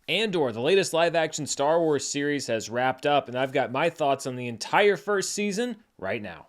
Andor, the latest live-action Star Wars series, has wrapped up, and I've got my thoughts on the entire first season right now.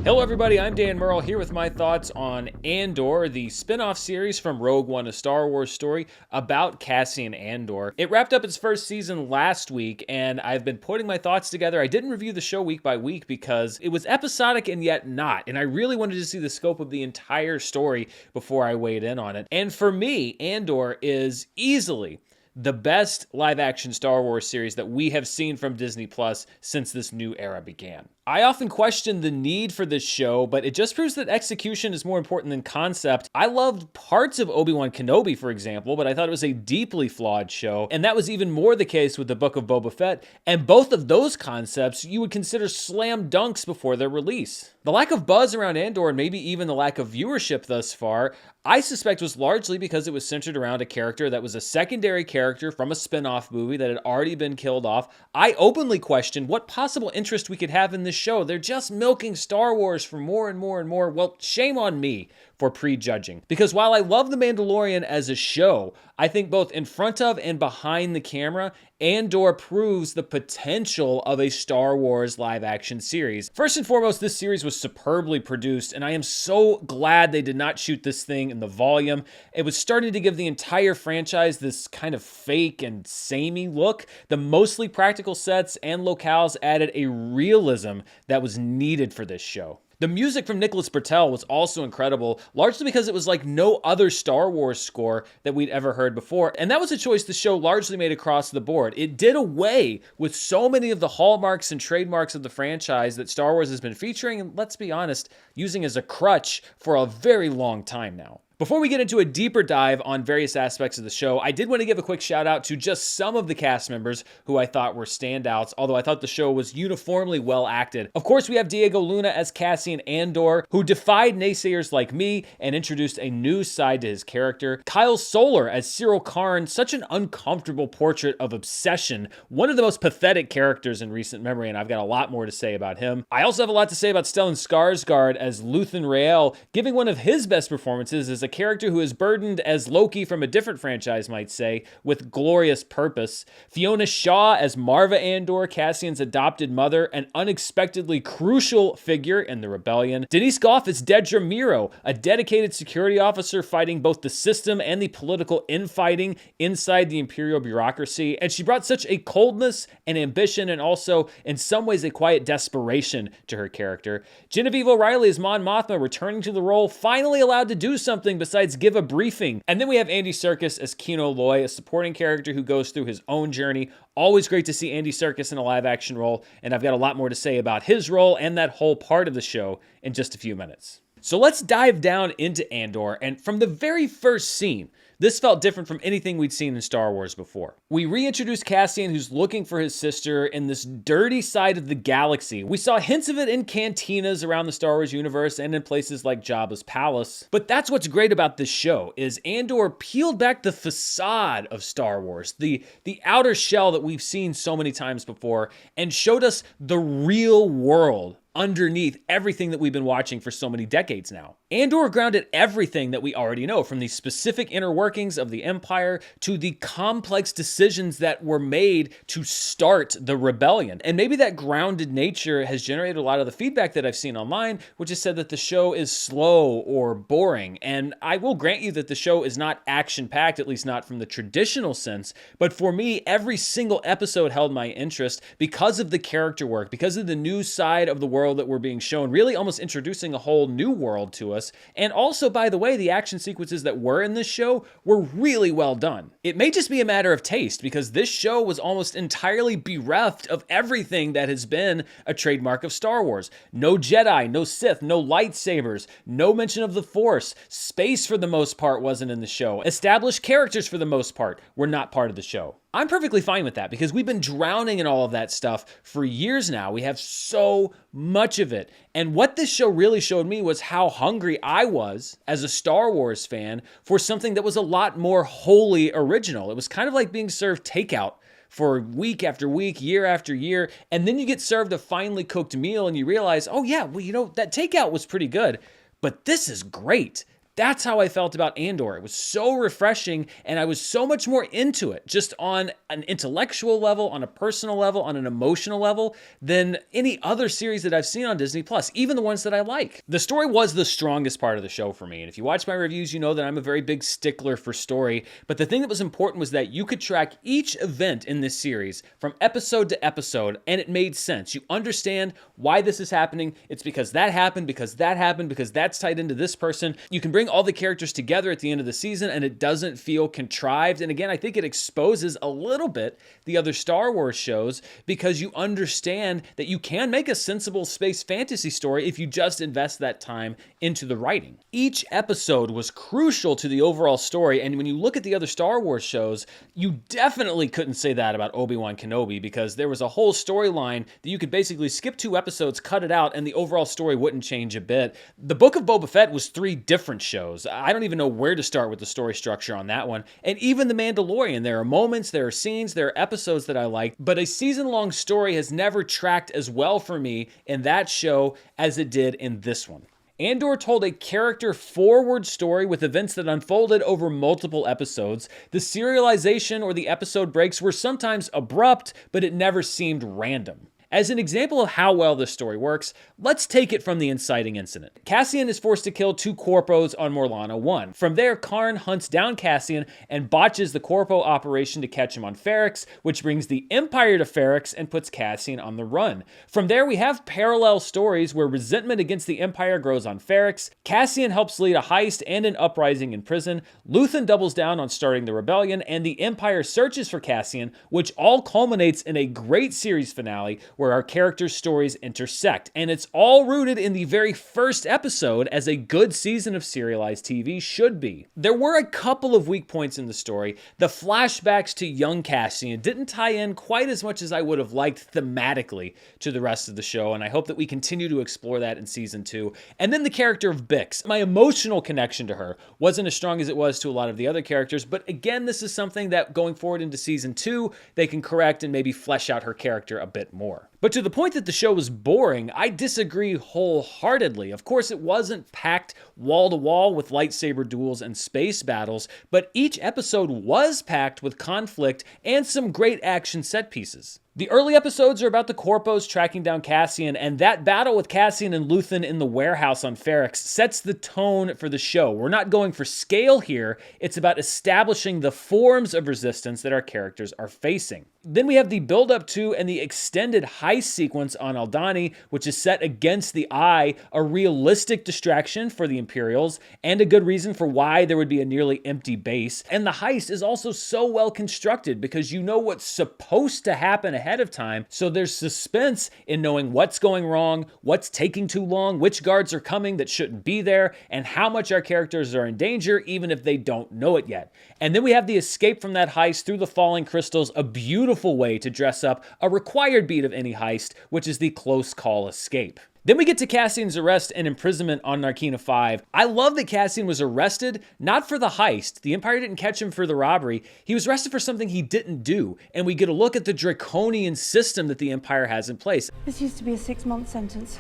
Hello everybody, I'm Dan Murrell here with my thoughts on Andor, the spin-off series from Rogue One, a Star Wars story about Cassian Andor. It wrapped up its first season last week, and I've been putting my thoughts together. I didn't review the show week by week because it was episodic and yet not, and I really wanted to see the scope of the entire story before I weighed in on it. And for me, Andor is easily the best live-action Star Wars series that we have seen from Disney Plus since this new era began. I often question the need for this show, but it just proves that execution is more important than concept. I loved parts of Obi-Wan Kenobi, for example, but I thought it was a deeply flawed show, and that was even more the case with the Book of Boba Fett, and both of those concepts you would consider slam dunks before their release. The lack of buzz around Andor, and maybe even the lack of viewership thus far, I suspect was largely because it was centered around a character that was a secondary character from a spin-off movie that had already been killed off. I openly questioned what possible interest we could have in this show. They're just milking Star Wars for more and more and more. Well, shame on me for prejudging. Because while I love The Mandalorian as a show, I think both in front of and behind the camera, Andor proves the potential of a Star Wars live-action series. First and foremost, this series was superbly produced, and I am so glad they did not shoot this thing in the volume. It was starting to give the entire franchise this kind of fake and samey look. The mostly practical sets and locales added a realism that was needed for this show. The music from Nicholas Britell was also incredible, largely because it was like no other Star Wars score that we'd ever heard before, and that was a choice the show largely made across the board. It did away with so many of the hallmarks and trademarks of the franchise that Star Wars has been featuring, and let's be honest, using as a crutch for a very long time now. Before we get into a deeper dive on various aspects of the show, I did want to give a quick shout out to just some of the cast members who I thought were standouts, although I thought the show was uniformly well acted. Of course, we have Diego Luna as Cassian Andor, who defied naysayers like me and introduced a new side to his character. Kyle Soller as Cyril Karn, such an uncomfortable portrait of obsession, one of the most pathetic characters in recent memory, and I've got a lot more to say about him. I also have a lot to say about Stellan Skarsgård as Luthen Rael, giving one of his best performances as a character who is burdened, as Loki from a different franchise might say, with glorious purpose. Fiona Shaw as Marva Andor, Cassian's adopted mother, an unexpectedly crucial figure in the rebellion. Denise Gough as Dedra Meero, a dedicated security officer fighting both the system and the political infighting inside the Imperial bureaucracy, and she brought such a coldness and ambition and also, in some ways, a quiet desperation to her character. Genevieve O'Reilly as Mon Mothma, returning to the role, finally allowed to do something besides give a briefing. And then we have Andy Serkis as Kino Loy, a supporting character who goes through his own journey. Always great to see Andy Serkis in a live-action role, and I've got a lot more to say about his role and that whole part of the show in just a few minutes. So let's dive down into Andor, and from the very first scene, this felt different from anything we'd seen in Star Wars before. We reintroduced Cassian, who's looking for his sister in this dirty side of the galaxy. We saw hints of it in cantinas around the Star Wars universe and in places like Jabba's palace. But that's what's great about this show, is Andor peeled back the facade of Star Wars, the outer shell that we've seen so many times before, and showed us the real world underneath everything that we've been watching for so many decades now. Andor grounded everything that we already know, from the specific inner workings of the Empire to the complex decisions that were made to start the rebellion. And maybe that grounded nature has generated a lot of the feedback that I've seen online, which has said that the show is slow or boring. And I will grant you that the show is not action-packed, at least not from the traditional sense. But for me, every single episode held my interest because of the character work, because of the new side of the world that we're being shown, really almost introducing a whole new world to us. And also, by the way, the action sequences that were in this show were really well done. It may just be a matter of taste, because this show was almost entirely bereft of everything that has been a trademark of Star Wars. No Jedi, no Sith, no lightsabers, no mention of the Force. Space, for the most part, wasn't in the show. Established characters, for the most part, were not part of the show. I'm perfectly fine with that because we've been drowning in all of that stuff for years now. We have so much of it. And what this show really showed me was how hungry I was as a Star Wars fan for something that was a lot more wholly original. It was kind of like being served takeout for week after week, year after year, and then you get served a finely cooked meal and you realize, oh yeah, well, that takeout was pretty good. but this is great. That's how I felt about Andor. It was so refreshing, and I was so much more into it, just on an intellectual level, on a personal level, on an emotional level, than any other series that I've seen on Disney+, even the ones that I like. The story was the strongest part of the show for me, and if you watch my reviews, you know that I'm a very big stickler for story, but the thing that was important was that you could track each event in this series from episode to episode, and it made sense. You understand why this is happening. It's because that happened, because that happened, because that's tied into this person. You can bring all the characters together at the end of the season, and it doesn't feel contrived. And again, I think it exposes a little bit the other Star Wars shows, because you understand that you can make a sensible space fantasy story if you just invest that time into the writing. Each episode was crucial to the overall story, and when you look at the other Star Wars shows, you definitely couldn't say that about Obi-Wan Kenobi, because there was a whole storyline that you could basically skip 2 episodes, cut it out, and the overall story wouldn't change a bit. The Book of Boba Fett was 3 different shows. I don't even know where to start with the story structure on that one. And even The Mandalorian, there are moments, there are scenes, there are episodes that I like, but a season-long story has never tracked as well for me in that show as it did in this one. Andor told a character-forward story with events that unfolded over multiple episodes. The serialization or the episode breaks were sometimes abrupt, but it never seemed random. As an example of how well this story works, let's take it from the inciting incident. Cassian is forced to kill 2 Corpos on Morlana 1. From there, Karn hunts down Cassian and botches the Corpo operation to catch him on Ferrix, which brings the Empire to Ferrix and puts Cassian on the run. From there, we have parallel stories where resentment against the Empire grows on Ferrix. Cassian helps lead a heist and an uprising in prison. Luthen doubles down on starting the rebellion, and the Empire searches for Cassian, which all culminates in a great series finale where our characters' stories intersect. And it's all rooted in the very first episode, as a good season of serialized TV should be. There were a couple of weak points in the story. The flashbacks to young Cassian didn't tie in quite as much as I would have liked thematically to the rest of the show, and I hope that we continue to explore that in season 2. And then the character of Bix. My emotional connection to her wasn't as strong as it was to a lot of the other characters, but again, this is something that going forward into season 2, they can correct and maybe flesh out her character a bit more. But to the point that the show was boring, I disagree wholeheartedly. Of course, it wasn't packed wall to wall with lightsaber duels and space battles, but each episode was packed with conflict and some great action set pieces. The early episodes are about the Corpos tracking down Cassian, and that battle with Cassian and Luthen in the warehouse on Ferrix sets the tone for the show. We're not going for scale here, it's about establishing the forms of resistance that our characters are facing. Then we have the build-up to and the extended heist sequence on Aldhani, which is set against the Eye, a realistic distraction for the Imperials, and a good reason for why there would be a nearly empty base. And the heist is also so well constructed because you know what's supposed to happen ahead of time, so there's suspense in knowing what's going wrong, what's taking too long, which guards are coming that shouldn't be there, and how much our characters are in danger even if they don't know it yet. And then we have the escape from that heist through the falling crystals, a beautiful way to dress up a required beat of any heist, which is the close call escape. Then we get to Cassian's arrest and imprisonment on Narkina 5. I love that Cassian was arrested, not for the heist. The Empire didn't catch him for the robbery. He was arrested for something he didn't do, and we get a look at the draconian system that the Empire has in place. This used to be a 6-month sentence.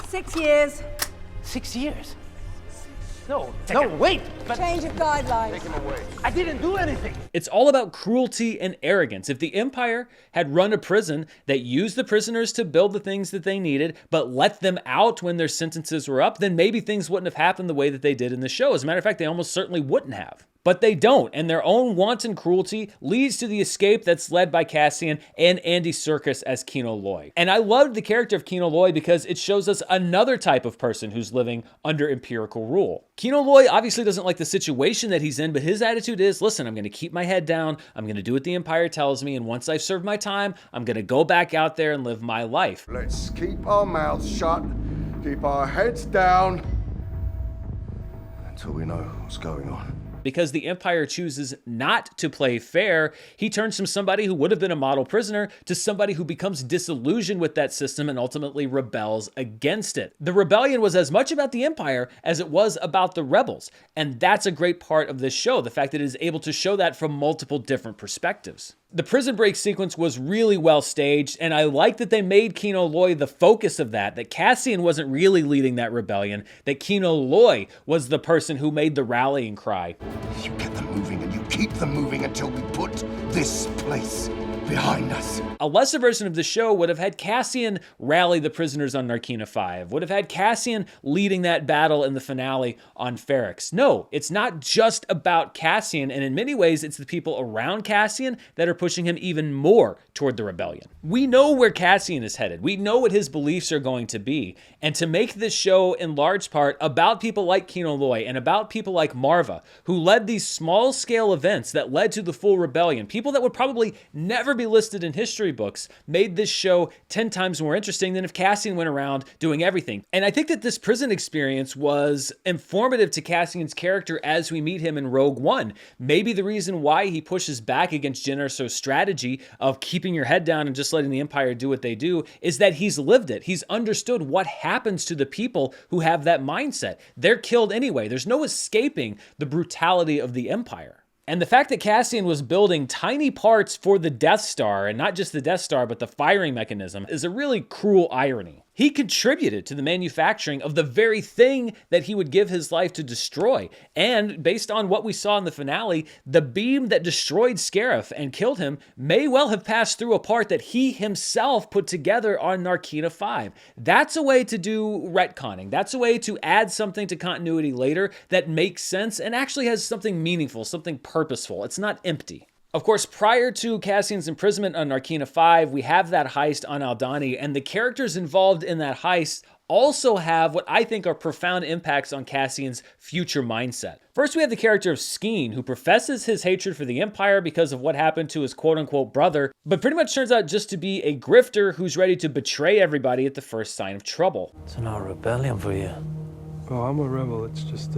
6 years. 6 years? No, wait! But Change of guidelines. take him away. I didn't do anything! It's all about cruelty and arrogance. If the Empire had run a prison that used the prisoners to build the things that they needed, but let them out when their sentences were up, then maybe things wouldn't have happened the way that they did in the show. As a matter of fact, they almost certainly wouldn't have. But they don't, and their own wanton cruelty leads to the escape that's led by Cassian and Andy Serkis as Kino Loy. And I loved the character of Kino Loy because it shows us another type of person who's living under empirical rule. Kino Loy obviously doesn't like the situation that he's in, but his attitude is, listen, I'm going to keep my head down, I'm going to do what the Empire tells me, and once I've served my time, I'm going to go back out there and live my life. Let's keep our mouths shut, keep our heads down, until we know what's going on. Because the Empire chooses not to play fair, he turns from somebody who would have been a model prisoner to somebody who becomes disillusioned with that system and ultimately rebels against it. The rebellion was as much about the Empire as it was about the rebels, and that's a great part of this show, the fact that it is able to show that from multiple different perspectives. The prison break sequence was really well staged, and I like that they made Kino Loy the focus of that Cassian wasn't really leading that rebellion, that Kino Loy was the person who made the rallying cry. You get them moving and you keep them moving until we put this place behind us. A lesser version of the show would have had Cassian rally the prisoners on Narkina 5, would have had Cassian leading that battle in the finale on Ferrix. No, it's not just about Cassian, and in many ways, it's the people around Cassian that are pushing him even more toward the rebellion. We know where Cassian is headed. We know what his beliefs are going to be, and to make this show in large part about people like Kino Loy and about people like Marva, who led these small-scale events that led to the full rebellion, people that would probably never be listed in history books, made this show 10 times more interesting than if Cassian went around doing everything. And I think that this prison experience was informative to Cassian's character as we meet him in Rogue One. Maybe the reason why he pushes back against Jyn Erso's strategy of keeping your head down and just letting the Empire do what they do is that he's lived it. He's understood what happens to the people who have that mindset. They're killed anyway. There's no escaping the brutality of the Empire. And the fact that Cassian was building tiny parts for the Death Star, and not just the Death Star, but the firing mechanism, is a really cruel irony. He contributed to the manufacturing of the very thing that he would give his life to destroy. And based on what we saw in the finale, the beam that destroyed Scarif and killed him may well have passed through a part that he himself put together on Narkina 5. That's a way to do retconning. That's a way to add something to continuity later that makes sense and actually has something meaningful, something purposeful. It's not empty. Of course, prior to Cassian's imprisonment on Narkina 5, we have that heist on Aldhani, and the characters involved in that heist also have what I think are profound impacts on Cassian's future mindset. First, we have the character of Skeen, who professes his hatred for the Empire because of what happened to his quote-unquote brother, but pretty much turns out just to be a grifter who's ready to betray everybody at the first sign of trouble. It's not a rebellion for you. Oh, I'm a rebel. It's just,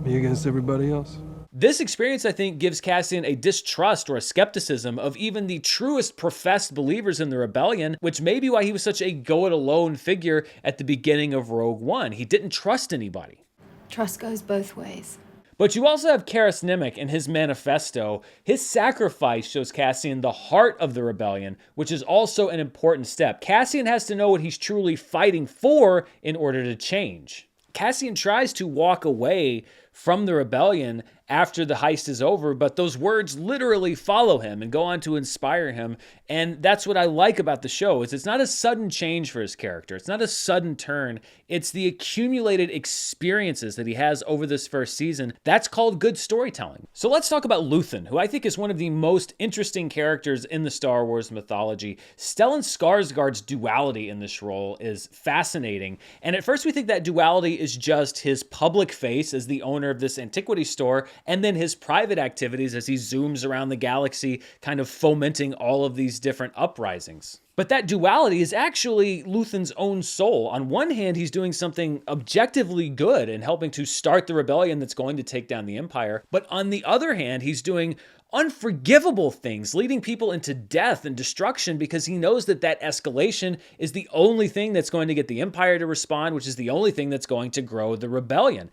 me against everybody else. This experience, I think, gives Cassian a distrust or a skepticism of even the truest professed believers in the rebellion, which may be why he was such a go-it-alone figure at the beginning of Rogue One. He didn't trust anybody. Trust goes both ways. But you also have Karis Nemec in his manifesto. His sacrifice shows Cassian the heart of the rebellion, which is also an important step. Cassian has to know what he's truly fighting for in order to change. Cassian tries to walk away from the rebellion after the heist is over, but those words literally follow him and go on to inspire him. And that's what I like about the show, is it's not a sudden change for his character. It's not a sudden turn. It's the accumulated experiences that he has over this first season. That's called good storytelling. So let's talk about Luthen, who I think is one of the most interesting characters in the Star Wars mythology. Stellan Skarsgård's duality in this role is fascinating. And at first we think that duality is just his public face as the owner of this antiquity store, and then his private activities as he zooms around the galaxy, kind of fomenting all of these different uprisings. But that duality is actually Luthen's own soul. On one hand, he's doing something objectively good and helping to start the rebellion that's going to take down the Empire. But on the other hand, he's doing unforgivable things, leading people into death and destruction because he knows that that escalation is the only thing that's going to get the Empire to respond, which is the only thing that's going to grow the rebellion.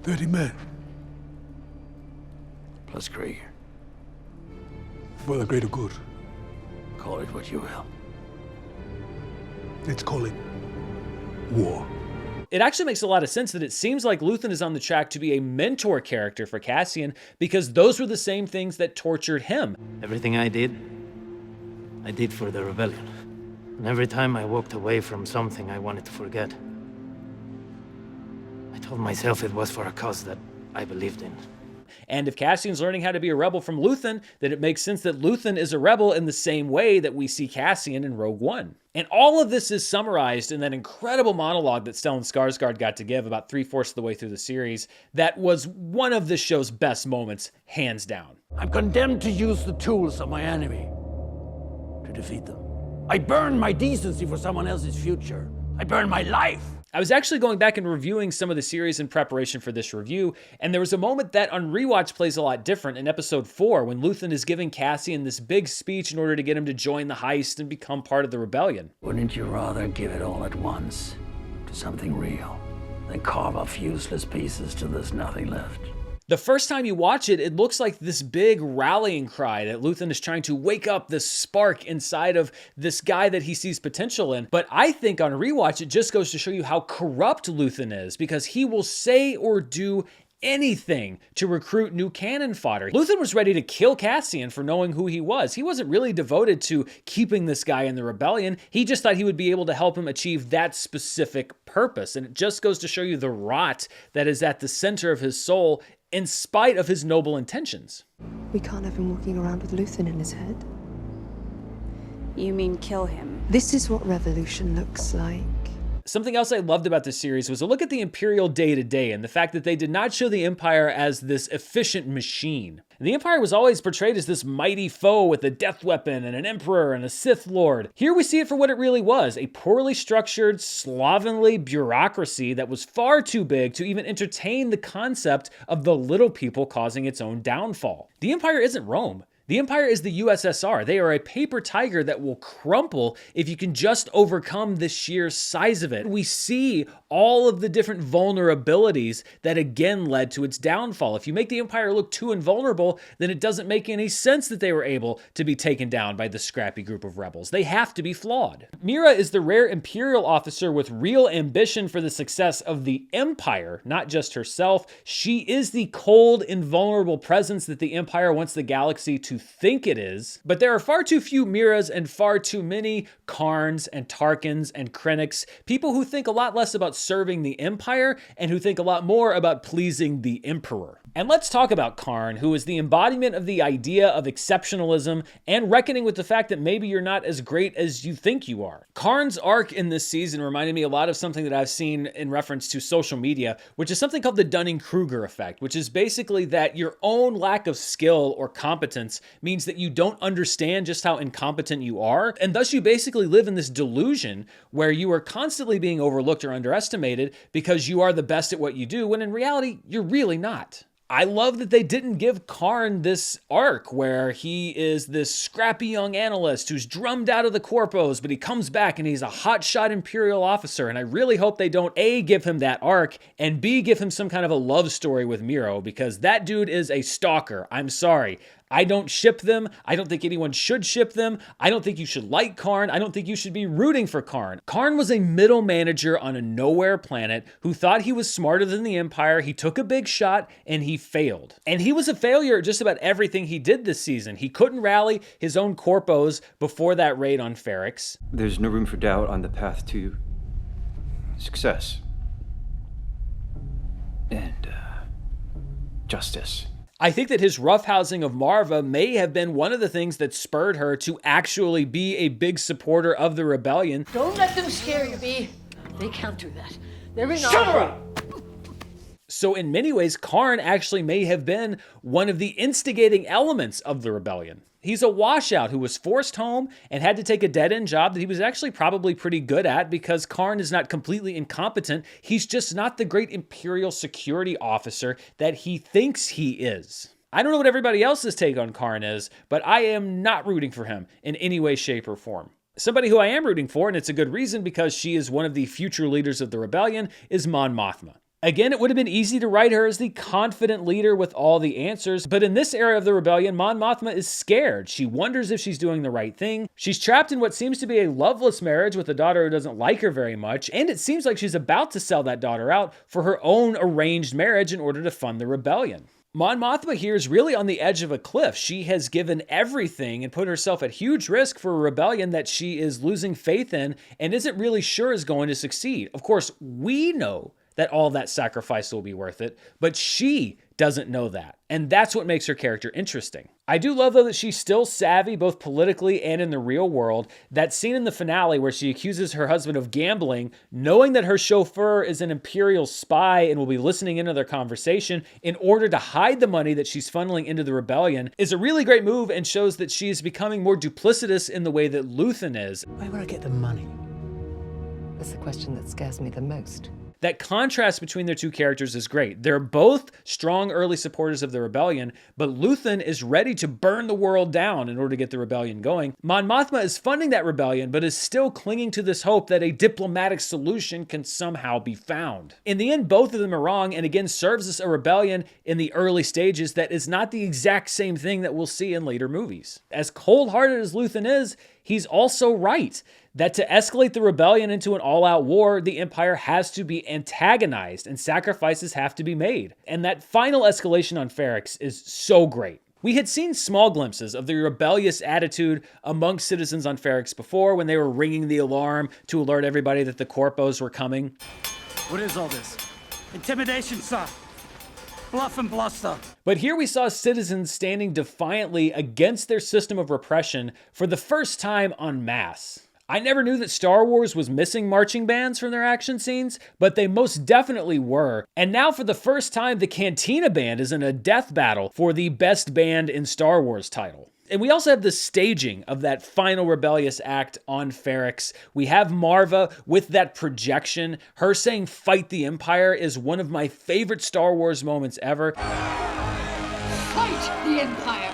30 men. Plus Krieger. For the greater good. Call it what you will. Let's call it war. It actually makes a lot of sense that it seems like Luthen is on the track to be a mentor character for Cassian, because those were the same things that tortured him. Everything I did for the rebellion. And every time I walked away from something I wanted to forget, I told myself it was for a cause that I believed in. And if Cassian's learning how to be a rebel from Luthen, then it makes sense that Luthen is a rebel in the same way that we see Cassian in Rogue One. And all of this is summarized in that incredible monologue that Stellan Skarsgård got to give about 3/4 of the way through the series. That was one of the show's best moments, hands down. I'm condemned to use the tools of my enemy to defeat them. I burn my decency for someone else's future. I burn my life. I was actually going back and reviewing some of the series in preparation for this review, and there was a moment that on rewatch plays a lot different in episode 4 when Luthen is giving Cassian this big speech in order to get him to join the heist and become part of the rebellion. Wouldn't you rather give it all at once to something real than carve off useless pieces till there's nothing left? The first time you watch it, it looks like this big rallying cry that Luthen is trying to wake up this spark inside of this guy that he sees potential in. But I think on rewatch, it just goes to show you how corrupt Luthen is, because he will say or do anything to recruit new cannon fodder. Luthen was ready to kill Cassian for knowing who he was. He wasn't really devoted to keeping this guy in the rebellion. He just thought he would be able to help him achieve that specific purpose. And it just goes to show you the rot that is at the center of his soul in spite of his noble intentions. We can't have him walking around with Luthen in his head. You mean kill him? This is what revolution looks like. Something else I loved about this series was a look at the Imperial day-to-day and the fact that they did not show the Empire as this efficient machine. The Empire was always portrayed as this mighty foe with a death weapon and an emperor and a Sith Lord. Here we see it for what it really was, a poorly structured, slovenly bureaucracy that was far too big to even entertain the concept of the little people causing its own downfall. The Empire isn't Rome. The Empire is the USSR. They are a paper tiger that will crumple if you can just overcome the sheer size of it. We see all of the different vulnerabilities that again led to its downfall. If you make the Empire look too invulnerable, then it doesn't make any sense that they were able to be taken down by the scrappy group of rebels. They have to be flawed. Mira is the rare Imperial officer with real ambition for the success of the Empire, not just herself. She is the cold, invulnerable presence that the Empire wants the galaxy to think it is, but there are far too few Miras and far too many Karns and Tarkins and Krennics, people who think a lot less about serving the Empire and who think a lot more about pleasing the Emperor. And let's talk about Karn, who is the embodiment of the idea of exceptionalism and reckoning with the fact that maybe you're not as great as you think you are. Karn's arc in this season reminded me a lot of something that I've seen in reference to social media, which is something called the Dunning-Kruger effect, which is basically that your own lack of skill or competence means that you don't understand just how incompetent you are, and thus you basically live in this delusion where you are constantly being overlooked or underestimated because you are the best at what you do, when in reality, you're really not. I love that they didn't give Karn this arc where he is this scrappy young analyst who's drummed out of the corpos, but he comes back and he's a hotshot Imperial officer. And I really hope they don't A, give him that arc, and B, give him some kind of a love story with Miro, because that dude is a stalker. I'm sorry. I don't ship them. I don't think anyone should ship them. I don't think you should like Karn. I don't think you should be rooting for Karn. Karn was a middle manager on a nowhere planet who thought he was smarter than the Empire. He took a big shot and he failed. And he was a failure at just about everything he did this season. He couldn't rally his own corpos before that raid on Ferrix. There's no room for doubt on the path to success and justice. I think that his roughhousing of Marva may have been one of the things that spurred her to actually be a big supporter of the rebellion. Don't let them scare you, B. They can't do that. They're in Shut her up! So in many ways, Karn actually may have been one of the instigating elements of the rebellion. He's a washout who was forced home and had to take a dead-end job that he was actually probably pretty good at, because Karn is not completely incompetent. He's just not the great Imperial security officer that he thinks he is. I don't know what everybody else's take on Karn is, but I am not rooting for him in any way, shape, or form. Somebody who I am rooting for, and it's a good reason because she is one of the future leaders of the rebellion, is Mon Mothma. Again, it would have been easy to write her as the confident leader with all the answers, but in this era of the rebellion, Mon Mothma is scared. She wonders if she's doing the right thing. She's trapped in what seems to be a loveless marriage with a daughter who doesn't like her very much, and it seems like she's about to sell that daughter out for her own arranged marriage in order to fund the rebellion. Mon Mothma here is really on the edge of a cliff. She has given everything and put herself at huge risk for a rebellion that she is losing faith in and isn't really sure is going to succeed. Of course, we know that all that sacrifice will be worth it, but she doesn't know that. And that's what makes her character interesting. I do love, though, that she's still savvy, both politically and in the real world. That scene in the finale where she accuses her husband of gambling, knowing that her chauffeur is an Imperial spy and will be listening into their conversation in order to hide the money that she's funneling into the rebellion, is a really great move and shows that she is becoming more duplicitous in the way that Luthen is. Where would I get the money? That's the question that scares me the most. That contrast between their two characters is great. They're both strong early supporters of the rebellion, but Luthen is ready to burn the world down in order to get the rebellion going. Mon Mothma is funding that rebellion, but is still clinging to this hope that a diplomatic solution can somehow be found. In the end, both of them are wrong, and again serves as a rebellion in the early stages that is not the exact same thing that we'll see in later movies. As cold-hearted as Luthen is, he's also right that to escalate the rebellion into an all-out war, the Empire has to be antagonized and sacrifices have to be made. And that final escalation on Ferrix is so great. We had seen small glimpses of the rebellious attitude amongst citizens on Ferrix before when they were ringing the alarm to alert everybody that the Corpos were coming. What is all this? Intimidation, sir. Bluff and bluster. But here we saw citizens standing defiantly against their system of repression for the first time en masse. I never knew that Star Wars was missing marching bands from their action scenes, but they most definitely were. And now for the first time, the Cantina Band is in a death battle for the Best Band in Star Wars title. And we also have the staging of that final rebellious act on Ferrix. We have Marva with that projection. Her saying, "Fight the Empire," is one of my favorite Star Wars moments ever. Fight the Empire!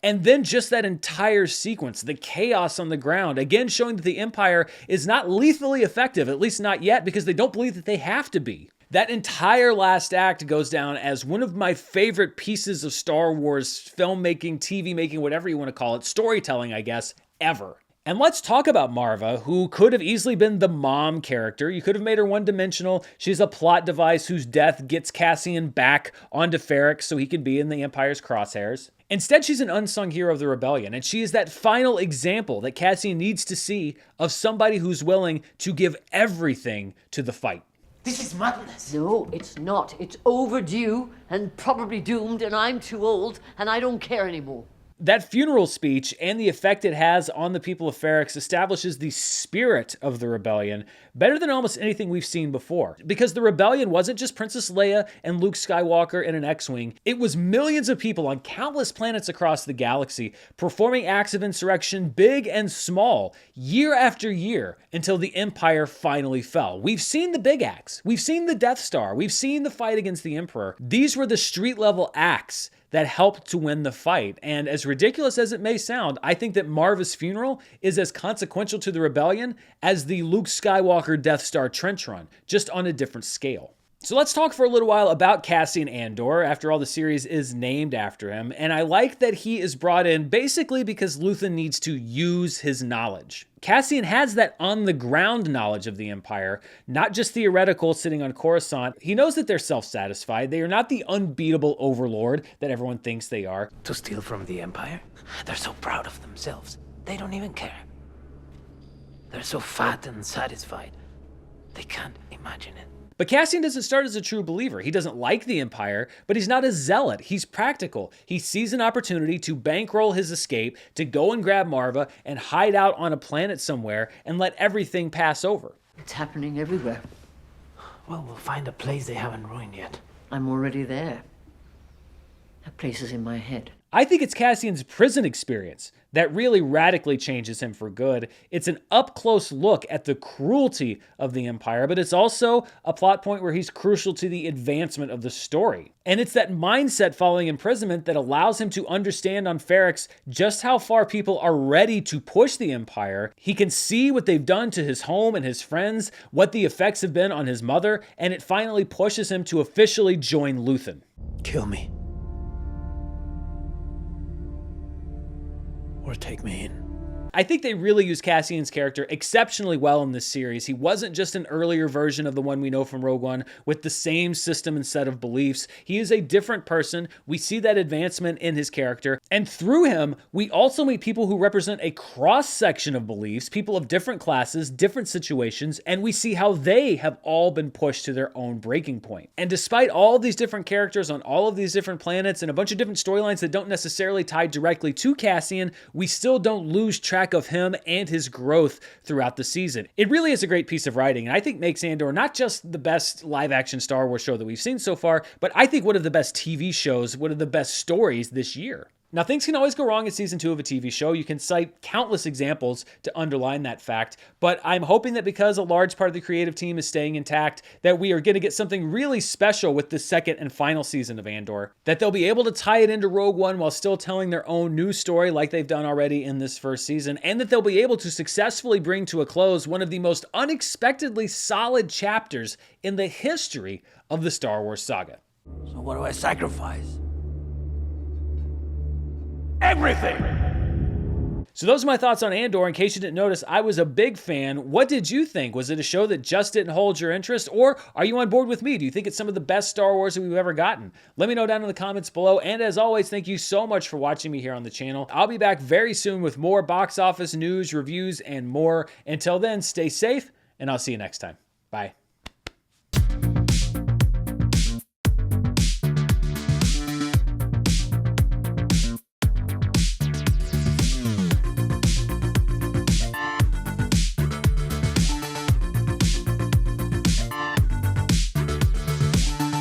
And then just that entire sequence, the chaos on the ground, again showing that the Empire is not lethally effective, at least not yet, because they don't believe that they have to be. That entire last act goes down as one of my favorite pieces of Star Wars filmmaking, TV making, whatever you want to call it, storytelling, I guess, ever. And let's talk about Marva, who could have easily been the mom character. You could have made her one-dimensional. She's a plot device whose death gets Cassian back onto Ferrix so he can be in the Empire's crosshairs. Instead, she's an unsung hero of the rebellion, and she is that final example that Cassian needs to see of somebody who's willing to give everything to the fight. This is madness. No, it's not. It's overdue and probably doomed, and I'm too old, and I don't care anymore. That funeral speech and the effect it has on the people of Ferrix establishes the spirit of the rebellion better than almost anything we've seen before. Because the rebellion wasn't just Princess Leia and Luke Skywalker in an X-Wing. It was millions of people on countless planets across the galaxy performing acts of insurrection, big and small, year after year, until the Empire finally fell. We've seen the big acts. We've seen the Death Star. We've seen the fight against the Emperor. These were the street-level acts that helped to win the fight. And as ridiculous as it may sound, I think that Marva's funeral is as consequential to the rebellion as the Luke Skywalker Death Star trench run, just on a different scale. So let's talk for a little while about Cassian Andor. After all, the series is named after him, and I like that he is brought in basically because Luthen needs to use his knowledge. Cassian has that on-the-ground knowledge of the Empire, not just theoretical sitting on Coruscant. He knows that they're self-satisfied. They are not the unbeatable overlord that everyone thinks they are. To steal from the Empire? They're so proud of themselves. They don't even care. They're so fat and satisfied. They can't imagine it. But Cassian doesn't start as a true believer. He doesn't like the Empire, but he's not a zealot. He's practical. He sees an opportunity to bankroll his escape, to go and grab Marva and hide out on a planet somewhere and let everything pass over. It's happening everywhere. Well, we'll find a place they haven't ruined yet. I'm already there. That place is in my head. I think it's Cassian's prison experience that really radically changes him for good. It's an up-close look at the cruelty of the Empire, but it's also a plot point where he's crucial to the advancement of the story. And it's that mindset following imprisonment that allows him to understand on Ferrix just how far people are ready to push the Empire. He can see what they've done to his home and his friends, what the effects have been on his mother, and it finally pushes him to officially join Luthen. Kill me. Or take me in. I think they really use Cassian's character exceptionally well in this series. He wasn't just an earlier version of the one we know from Rogue One with the same system and set of beliefs. He is a different person. We see that advancement in his character. And through him, we also meet people who represent a cross-section of beliefs, people of different classes, different situations, and we see how they have all been pushed to their own breaking point. And despite all these different characters on all of these different planets and a bunch of different storylines that don't necessarily tie directly to Cassian, we still don't lose track of him and his growth throughout the season. It really is a great piece of writing, and I think makes Andor not just the best live-action Star Wars show that we've seen so far, but I think one of the best TV shows, one of the best stories this year. Now, things can always go wrong in season 2 of a TV show. You can cite countless examples to underline that fact, but I'm hoping that because a large part of the creative team is staying intact, that we are going to get something really special with the second and final season of Andor, that they'll be able to tie it into Rogue One while still telling their own new story like they've done already in this first season, and that they'll be able to successfully bring to a close one of the most unexpectedly solid chapters in the history of the Star Wars saga. So what do I sacrifice? Everything! So those are my thoughts on Andor. In case you didn't notice, I was a big fan. What did you think? Was it a show that just didn't hold your interest? Or are you on board with me? Do you think it's some of the best Star Wars that we've ever gotten? Let me know down in the comments below. And as always, thank you so much for watching me here on the channel. I'll be back very soon with more box office news, reviews, and more. Until then, stay safe, and I'll see you next time. Bye.